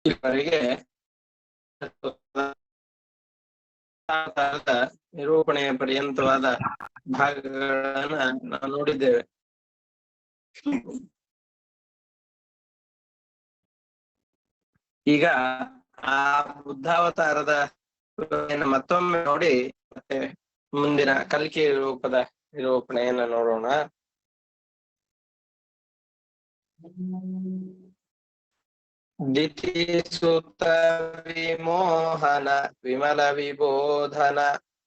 ಇವರಿಗೆ ನಿರೂಪಣೆಯ ಪರ್ಯಂತವಾದ ಭಾಗಗಳನ್ನ ನಾವು ನೋಡಿದ್ದೇವೆ. ಈಗ ಆ ಬುದ್ಧಾವತಾರದ ಮತ್ತೊಮ್ಮೆ ನೋಡಿ ಮತ್ತೆ ಮುಂದಿನ ಕಲ್ಕಿ ರೂಪದ ನಿರೂಪಣೆಯನ್ನ ನೋಡೋಣ. ದಿತಿ ಸೂತ ವಿಮೋಹನ ವಿಮಲ ವಿಬೋಧನ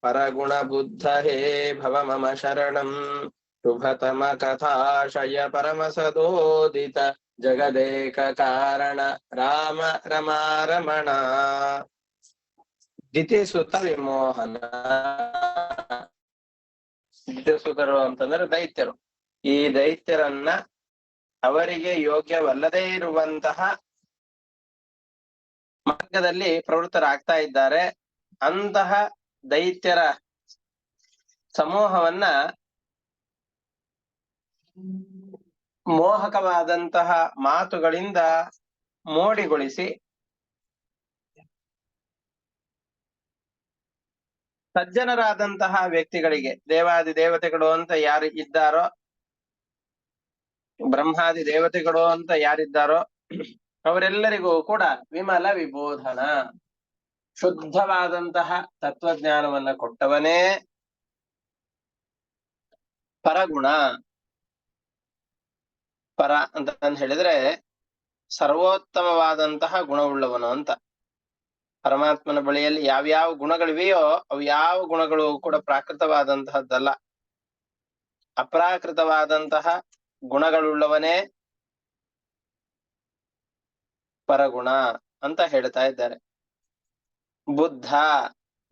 ಪರಗುಣ ಬುದ್ಧ ಹೇ ಭವ ಮಮ ಶರಣಂ ಶುಭತಮ ಕಥಾಶಯ ಪರಮ ಸದೋದಿತ ಜಗದೇಕ ಕಾರಣ ರಾಮ ರಮಾರಮಣ. ದಿತಿಸುತ ವಿಮೋಹನ. ದಿತಿಸುತರು ಅಂತಂದ್ರೆ ದೈತ್ಯರು. ಈ ದೈತ್ಯರನ್ನ ಅವರಿಗೆ ಯೋಗ್ಯವಲ್ಲದೇ ಇರುವಂತಹ ಮಾರ್ಗದಲ್ಲಿ ಪ್ರವೃತ್ತರಾಗ್ತಾ ಇದ್ದಾರೆ. ಅಂತಹ ದೈತ್ಯರ ಸಮೂಹವನ್ನ ಮೋಹಕವಾದಂತಹ ಮಾತುಗಳಿಂದ ಮೋಡಿಗೊಳಿಸಿ ಸಜ್ಜನರಾದಂತಹ ವ್ಯಕ್ತಿಗಳಿಗೆ, ದೇವಾದಿ ದೇವತೆಗಳು ಅಂತ ಯಾರು ಇದ್ದಾರೋ, ಬ್ರಹ್ಮಾದಿ ದೇವತೆಗಳು ಅಂತ ಯಾರಿದ್ದಾರೋ ಅವರೆಲ್ಲರಿಗೂ ಕೂಡ ವಿಮಲ ವಿಬೋಧನ, ಶುದ್ಧವಾದಂತಹ ತತ್ವಜ್ಞಾನವನ್ನ ಕೊಟ್ಟವನೇ ಪರಗುಣ. ಪರ ಅಂತ ಹೇಳಿದ್ರೆ ಸರ್ವೋತ್ತಮವಾದಂತಹ ಗುಣವುಳ್ಳವನು ಅಂತ. ಪರಮಾತ್ಮನ ಬಳಿಯಲ್ಲಿ ಯಾವ್ಯಾವ ಗುಣಗಳಿವೆಯೋ ಅವು ಯಾವ ಗುಣಗಳು ಕೂಡ ಪ್ರಾಕೃತವಾದಂತಹದ್ದಲ್ಲ. ಅಪ್ರಾಕೃತವಾದಂತಹ ಗುಣಗಳುಳ್ಳವನೇ ಪರಗುಣ ಅಂತ ಹೇಳ್ತಾ ಇದ್ದಾರೆ.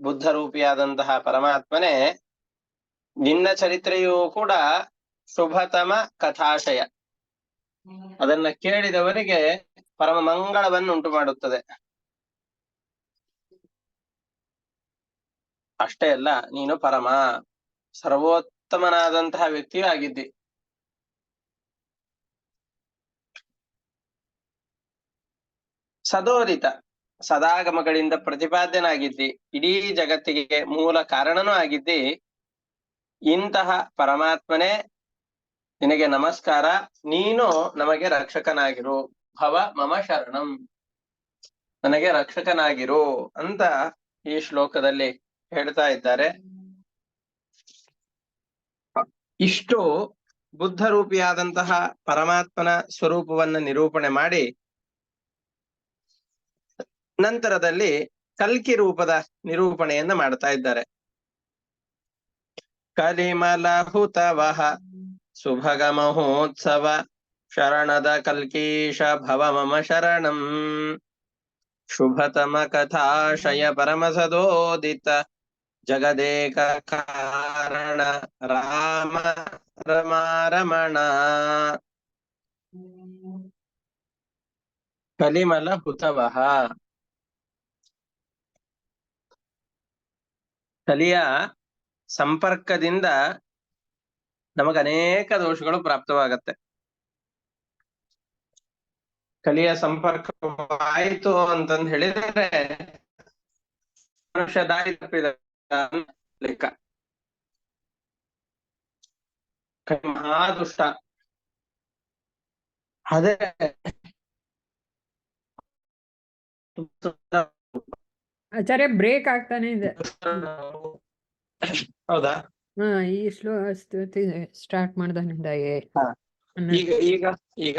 ಬುದ್ಧ ರೂಪಿಯಾದಂತಹ ಪರಮಾತ್ಮನೇ ನಿನ್ನ ಚರಿತ್ರೆಯೂ ಕೂಡ ಶುಭತಮ ಕಥಾಶಯ. ಅದನ್ನ ಕೇಳಿದವರಿಗೆ ಪರಮ ಮಂಗಳವನ್ನು ಉಂಟು ಮಾಡುತ್ತದೆ. ಅಷ್ಟೇ ಅಲ್ಲ, ನೀನು ಪರಮ ಸರ್ವೋತ್ತಮನಾದಂತಹ ವ್ಯಕ್ತಿಯೂ ಆಗಿದ್ದಿ. ಸದೋದಿತ, ಸದಾಗಮಗಳಿಂದ ಪ್ರತಿಪಾದ್ಯನಾಗಿದ್ದಿ. ಇಡೀ ಜಗತ್ತಿಗೆ ಮೂಲ ಕಾರಣನೂ ಆಗಿದ್ದಿ. ಇಂತಹ ಪರಮಾತ್ಮನೇ ನಿನಗೆ ನಮಸ್ಕಾರ. ನೀನು ನಮಗೆ ರಕ್ಷಕನಾಗಿರು. ಭವ ಮಮ ಶರಣಂ, ನನಗೆ ರಕ್ಷಕನಾಗಿರು ಅಂತ ಈ ಶ್ಲೋಕದಲ್ಲಿ ಹೇಳ್ತಾ ಇದ್ದಾರೆ. ಇಷ್ಟು ಬುದ್ಧ ರೂಪಿಯಾದಂತಹ ಪರಮಾತ್ಮನ ಸ್ವರೂಪವನ್ನ ನಿರೂಪಣೆ ಮಾಡಿ ನಂತರದಲ್ಲಿ ಕಲ್ಕಿ ರೂಪದ ನಿರೂಪಣೆಯನ್ನ ಮಾಡ್ತಾ ಇದ್ದಾರೆ. ಕಲಿಮಲ ಹುತವಹ ಸುಭಗ ಮಹೋತ್ಸವ ಶರಣದ ಕಲ್ಕೀಶ ಭವ ಮಮ ಶರಣಂ ಶುಭತಮ ಕಥಾಶಯ ಪರಮ ಸದೋದಿತ ಜಗದೇಕ ಕಾರಣ ರಾಮ ರಮಾರಮಣ. ಕಲಿಮಲ ಹುತವಹ, ಕಲಿಯ ಸಂಪರ್ಕದಿಂದ ನಮಗೆ ಅನೇಕ ದೋಷಗಳು ಪ್ರಾಪ್ತವಾಗತ್ತೆ. ಕಲಿಯ ಸಂಪರ್ಕವಾಯಿತು ಅಂತಂದು ಹೇಳಿದ್ರೆ ಮನುಷ್ಯ ದಾರಿ ತಪ್ಪಿದ ಲೆಕ್ಕ. ಮಹಾದುಷ್ಟ. ಅದೇ ಆಚಾರ್ಯ ಬ್ರೇಕ್ ಆಗ್ತಾನೆ ಇದೆ. ಹೌದಾ? ಈ ಸ್ಟಾರ್ಟ್ ಮಾಡ್ದಾನಿಂದ ಈಗ ಈಗ ಈಗ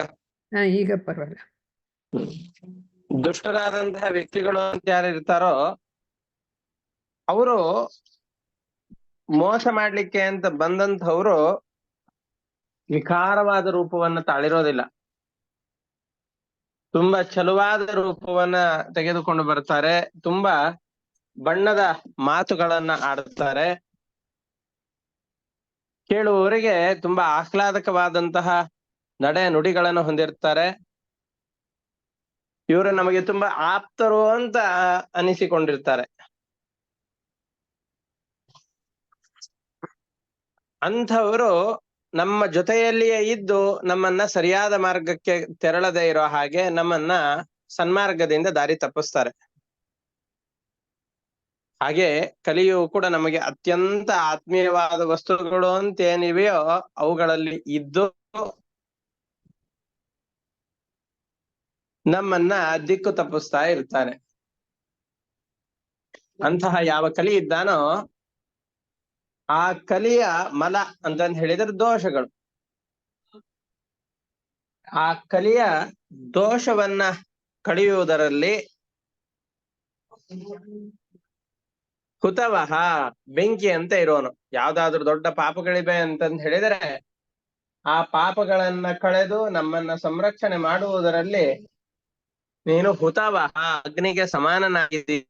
ಈಗ ಪರವಾಗಿಲ್ಲ. ದುಷ್ಟರಾದಂತಹ ವ್ಯಕ್ತಿಗಳು ಅಂತ ಯಾರು ಇರ್ತಾರೋ ಅವರು ಮೋಸ ಮಾಡ್ಲಿಕ್ಕೆ ಅಂತ ಬಂದಂತವ್ರು ವಿಕಾರವಾದ ರೂಪವನ್ನ ತಾಳಿರೋದಿಲ್ಲ. ತುಂಬಾ ಚಲುವಾದ ರೂಪವನ್ನ ತೆಗೆದುಕೊಂಡು ಬರ್ತಾರೆ. ತುಂಬಾ ಬಣ್ಣದ ಮಾತುಗಳನ್ನ ಆಡುತ್ತಾರೆ. ಕೇಳುವವರಿಗೆ ತುಂಬಾ ಆಹ್ಲಾದಕವಾದಂತಹ ನಡೆ ನುಡಿಗಳನ್ನು ಹೊಂದಿರ್ತಾರೆ. ಇವರು ನಮಗೆ ತುಂಬಾ ಆಪ್ತರು ಅಂತ ಅನಿಸಿಕೊಂಡಿರ್ತಾರೆ. ಅಂಥವರು ನಮ್ಮ ಜೊತೆಯಲ್ಲಿಯೇ ಇದ್ದು ನಮ್ಮನ್ನ ಸರಿಯಾದ ಮಾರ್ಗಕ್ಕೆ ತೆರಳದೇ ಇರೋ ಹಾಗೆ ನಮ್ಮನ್ನ ಸನ್ಮಾರ್ಗದಿಂದ ದಾರಿ ತಪ್ಪಿಸ್ತಾರೆ. ಹಾಗೆ ಕಲಿಯು ಕೂಡ ನಮಗೆ ಅತ್ಯಂತ ಆತ್ಮೀಯವಾದ ವಸ್ತುಗಳು ಅಂತ ಏನಿವೆಯೋ ಅವುಗಳಲ್ಲಿ ಇದ್ದು ನಮ್ಮನ್ನ ದಿಕ್ಕು ತಪ್ಪಿಸ್ತಾ ಇರ್ತಾನೆ. ಅಂತಹ ಯಾವ ಕಲಿ ಇದ್ದಾನೋ ಆ ಕಲಿಯ ಮಲ ಅಂತಂದು ಹೇಳಿದ್ರೆ ದೋಷಗಳು. ಆ ಕಲಿಯ ದೋಷವನ್ನ ಕಡಿಯುವುದರಲ್ಲಿ ಹುತವಹ ಬೆಂಕಿ ಅಂತ ಇರೋನು. ಯಾವ್ದಾದ್ರು ದೊಡ್ಡ ಪಾಪಗಳಿವೆ ಅಂತಂದು ಹೇಳಿದರೆ ಆ ಪಾಪಗಳನ್ನ ಕಳೆದು ನಮ್ಮನ್ನ ಸಂರಕ್ಷಣೆ ಮಾಡುವುದರಲ್ಲಿ ನೀನು ಹುತವಹ ಅಗ್ನಿಗೆ ಸಮಾನನಾಗಿದ್ದಿ.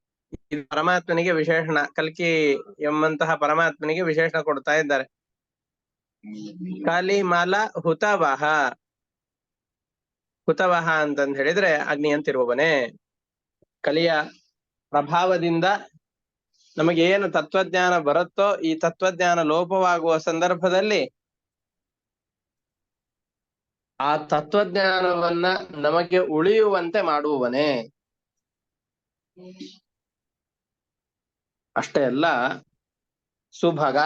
ಪರಮಾತ್ಮನಿಗೆ ವಿಶೇಷಣ, ಕಲ್ಕಿ ಎಂಬಂತಹ ಪರಮಾತ್ಮನಿಗೆ ವಿಶೇಷಣ ಕೊಡ್ತಾ ಇದ್ದಾರೆ. ಕಲಿಮಲ ಹುತವಹ. ಹುತವಹ ಅಂತಂದು ಹೇಳಿದ್ರೆ ಅಗ್ನಿ ಅಂತಿರುವವನೇ. ಕಲಿಯ ಪ್ರಭಾವದಿಂದ ನಮಗೆ ಏನು ತತ್ವಜ್ಞಾನ ಬರುತ್ತೋ ಈ ತತ್ವಜ್ಞಾನ ಲೋಪವಾಗುವ ಸಂದರ್ಭದಲ್ಲಿ ಆ ತತ್ವಜ್ಞಾನವನ್ನ ನಮಗೆ ಉಳಿಯುವಂತೆ ಮಾಡುವವನೇ. ಅಷ್ಟೇ ಅಲ್ಲ, ಸುಭಗ.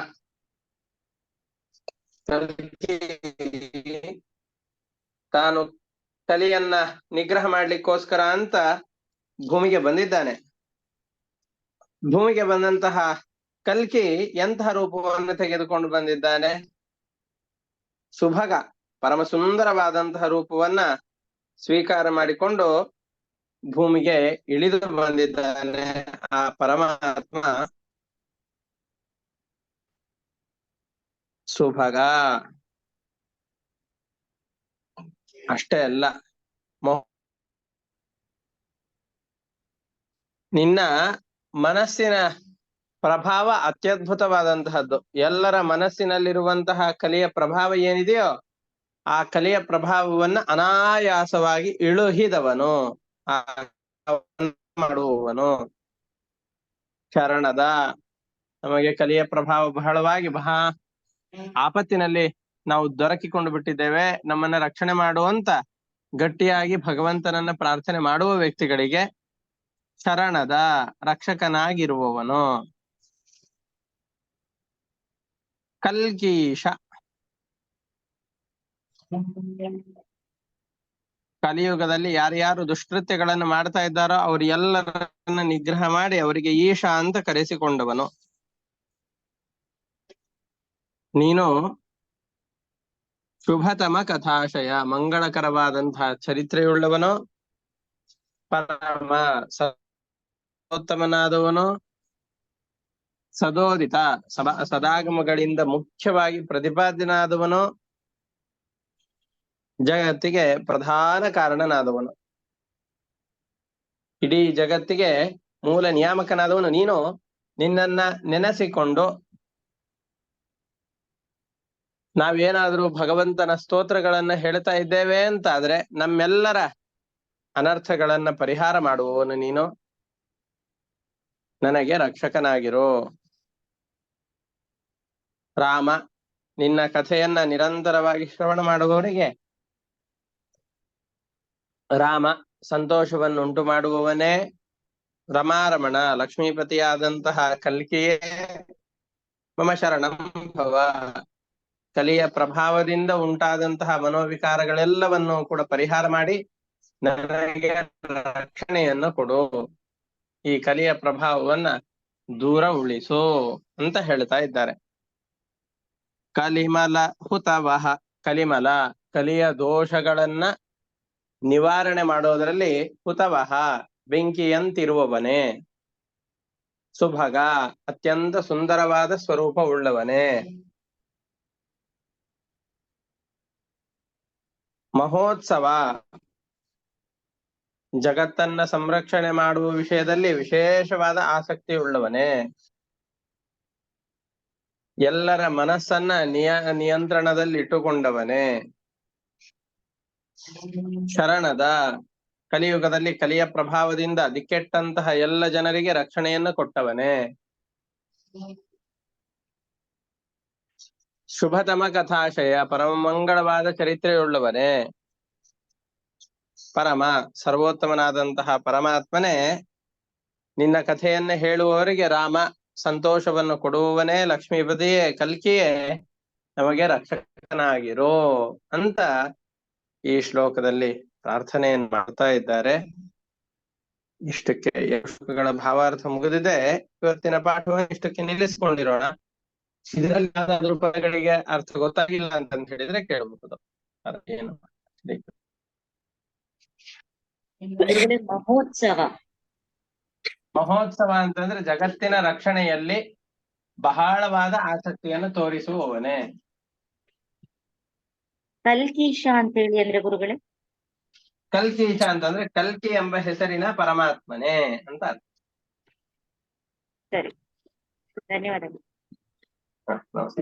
ತಾನು ಕಲಿಯನ್ನ ನಿಗ್ರಹ ಮಾಡ್ಲಿಕ್ಕೋಸ್ಕರ ಅಂತ ಭೂಮಿಗೆ ಬಂದಿದ್ದಾನೆ. ಭೂಮಿಗೆ ಬಂದಂತಹ ಕಲ್ಕಿ ಎಂತಹ ರೂಪವನ್ನು ತೆಗೆದುಕೊಂಡು ಬಂದಿದ್ದಾನೆ? ಸುಭಗ, ಪರಮ ಸುಂದರವಾದಂತಹ ರೂಪವನ್ನ ಸ್ವೀಕಾರ ಮಾಡಿಕೊಂಡು ಭೂಮಿಗೆ ಇಳಿದು ಬಂದಿದ್ದಾನೆ ಆ ಪರಮಾತ್ಮ ಸುಭಗ. ಅಷ್ಟೇ ಅಲ್ಲ, ನಿನ್ನ ಮನಸ್ಸಿನ ಪ್ರಭಾವ ಅತ್ಯದ್ಭುತವಾದಂತಹದ್ದು. ಎಲ್ಲರ ಮನಸ್ಸಿನಲ್ಲಿರುವಂತಹ ಕಲಿಯ ಪ್ರಭಾವ ಏನಿದೆಯೋ ಆ ಕಲಿಯ ಪ್ರಭಾವವನ್ನ ಅನಾಯಾಸವಾಗಿ ಇಳುಹಿದವನು, ಆ ಮಾಡುವವನು. ಶರಣದ. ನಮಗೆ ಕಲಿಯ ಪ್ರಭಾವ ಬಹಳವಾಗಿ ಆಪತ್ತಿನಲ್ಲಿ ನಾವು ದೊರಕಿಕೊಂಡು ಬಿಟ್ಟಿದ್ದೇವೆ. ನಮ್ಮನ್ನ ರಕ್ಷಣೆ ಮಾಡುವಂತ ಗಟ್ಟಿಯಾಗಿ ಭಗವಂತನನ್ನ ಪ್ರಾರ್ಥನೆ ಮಾಡುವ ವ್ಯಕ್ತಿಗಳಿಗೆ ಶರಣದ, ರಕ್ಷಕನಾಗಿರುವವನು. ಕಲ್ಕೀಶ. ಕಲಿಯುಗದಲ್ಲಿ ಯಾರ್ಯಾರು ದುಷ್ಕೃತ್ಯಗಳನ್ನು ಮಾಡ್ತಾ ಇದ್ದಾರೋ ಅವ್ರು ಎಲ್ಲರನ್ನ ನಿಗ್ರಹ ಮಾಡಿ ಅವರಿಗೆ ಈಶ ಅಂತ ಕರೆಸಿಕೊಂಡವನು. ನೀನು ಶುಭತಮ ಕಥಾಶಯ, ಮಂಗಳಕರವಾದಂತಹ ಚರಿತ್ರೆಯುಳ್ಳವನು, ಪರಮ ಸದೋತ್ತಮನಾದವನು, ಸದೋದಿತ ಸದಾಗಮಗಳಿಂದ ಮುಖ್ಯವಾಗಿ ಪ್ರತಿಪಾದ್ಯನಾದವನು, ಜಗತ್ತಿಗೆ ಪ್ರಧಾನ ಕಾರಣನಾದವನು, ಇಡೀ ಜಗತ್ತಿಗೆ ಮೂಲ ನಿಯಾಮಕನಾದವನು. ನೀನು ನಿನ್ನನ್ನ ನೆನೆಸಿಕೊಂಡು ನಾವೇನಾದ್ರೂ ಭಗವಂತನ ಸ್ತೋತ್ರಗಳನ್ನ ಹೇಳ್ತಾ ಇದ್ದೇವೆ ಅಂತ ಆದ್ರೆ ನಮ್ಮೆಲ್ಲರ ಅನರ್ಥಗಳನ್ನ ಪರಿಹಾರ ಮಾಡುವವನು ನೀನು. ನನಗೆ ರಕ್ಷಕನಾಗಿರೋ ರಾಮ. ನಿನ್ನ ಕಥೆಯನ್ನ ನಿರಂತರವಾಗಿ ಶ್ರವಣ ಮಾಡುವವರಿಗೆ ರಾಮ ಸಂತೋಷವನ್ನುಂಟು ಮಾಡುವವನೇ. ರಮಾರಮಣ, ಲಕ್ಷ್ಮೀಪತಿಯಾದಂತಹ ಕಲ್ಕಿಯೇ ಮಮ ಶರಣಂ ಭವ. ಕಲಿಯ ಪ್ರಭಾವದಿಂದ ಉಂಟಾದಂತಹ ಮನೋವಿಕಾರಗಳೆಲ್ಲವನ್ನು ಕೂಡ ಪರಿಹಾರ ಮಾಡಿ ನನಗೆ ರಕ್ಷಣೆಯನ್ನು ಕೊಡು, ಈ ಕಲಿಯ ಪ್ರಭಾವವನ್ನ ದೂರ ಉಳಿಸು ಅಂತ ಹೇಳ್ತಾ ಇದ್ದಾರೆ. ಕಲಿಮಲ ಹುತವಹ. ಕಲಿಮಲ, ಕಲಿಯ ದೋಷಗಳನ್ನ ನಿವಾರಣೆ ಮಾಡೋದರಲ್ಲಿ ಹುತವಹ, ಬೆಂಕಿಯಂತಿರುವವನೇ. ಸುಭಗ, ಅತ್ಯಂತ ಸುಂದರವಾದ ಸ್ವರೂಪ ಉಳ್ಳವನೇ. ಮಹೋತ್ಸವ, ಜಗತ್ತನ್ನ ಸಂರಕ್ಷಣೆ ಮಾಡುವ ವಿಷಯದಲ್ಲಿ ವಿಶೇಷವಾದ ಆಸಕ್ತಿ ಉಳ್ಳವನೇ. ಎಲ್ಲರ ಮನಸ್ಸನ್ನ ನಿಯಂತ್ರಣದಲ್ಲಿ ಇಟ್ಟುಕೊಂಡವನೇ. ಶರಣದ, ಕಲಿಯುಗದಲ್ಲಿ ಕಲಿಯ ಪ್ರಭಾವದಿಂದ ದಿಕ್ಕೆಟ್ಟಂತಹ ಎಲ್ಲ ಜನರಿಗೆ ರಕ್ಷಣೆಯನ್ನು ಕೊಟ್ಟವನೇ. ಶುಭತಮ ಕಥಾಶಯ, ಪರಮ ಮಂಗಳವಾದ ಚರಿತ್ರೆಯುಳ್ಳವನೇ, ಪರಮ ಸರ್ವೋತ್ತಮನಾದಂತಹ ಪರಮಾತ್ಮನೇ, ನಿನ್ನ ಕಥೆಯನ್ನ ಹೇಳುವವರಿಗೆ ರಾಮ, ಸಂತೋಷವನ್ನು ಕೊಡುವವನೇ, ಲಕ್ಷ್ಮೀಪತಿಯೇ, ಕಲ್ಕಿಯೇ, ನಮಗೆ ರಕ್ಷಕನಾಗಿರೋ ಅಂತ ಈ ಶ್ಲೋಕದಲ್ಲಿ ಪ್ರಾರ್ಥನೆಯನ್ನು ಮಾಡ್ತಾ ಇದ್ದಾರೆ. ಇಷ್ಟಕ್ಕೆ ಶ್ಲೋಕಗಳ ಭಾವಾರ್ಥ ಮುಗಿದಿದೆ. ಇವತ್ತಿನ ಪಾಠವನ್ನು ಇಷ್ಟಕ್ಕೆ ನಿಲ್ಲಿಸಿಕೊಂಡಿರೋಣ. ಇದರಲ್ಲಿ ಯಾವ್ದಾದ್ರು ಪದಗಳಿಗೆ ಅರ್ಥ ಗೊತ್ತಾಗಿಲ್ಲ ಅಂತ ಹೇಳಿದ್ರೆ ಕೇಳಬಹುದು. ಏನು ಗುರುಗಳೇ, ಮಹೋತ್ಸವ. ಮಹೋತ್ಸವ ಅಂತಂದ್ರೆ ಜಗತ್ತಿನ ರಕ್ಷಣೆಯಲ್ಲಿ ಬಹಳವಾದ ಆಸಕ್ತಿಯನ್ನು ತೋರಿಸುವವನೇ. ಕಲ್ಕೀಶ ಅಂತ ಹೇಳಿ ಅಂದ್ರೆ ಗುರುಗಳೇ? ಕಲ್ಕೀಶ ಅಂತಂದ್ರೆ ಕಲ್ಕಿ ಎಂಬ ಹೆಸರಿನ ಪರಮಾತ್ಮನೇ ಅಂತ ಅರ್ಥ. ಸರಿ, ಧನ್ಯವಾದಗಳು. ನಮಸ್ತೆ.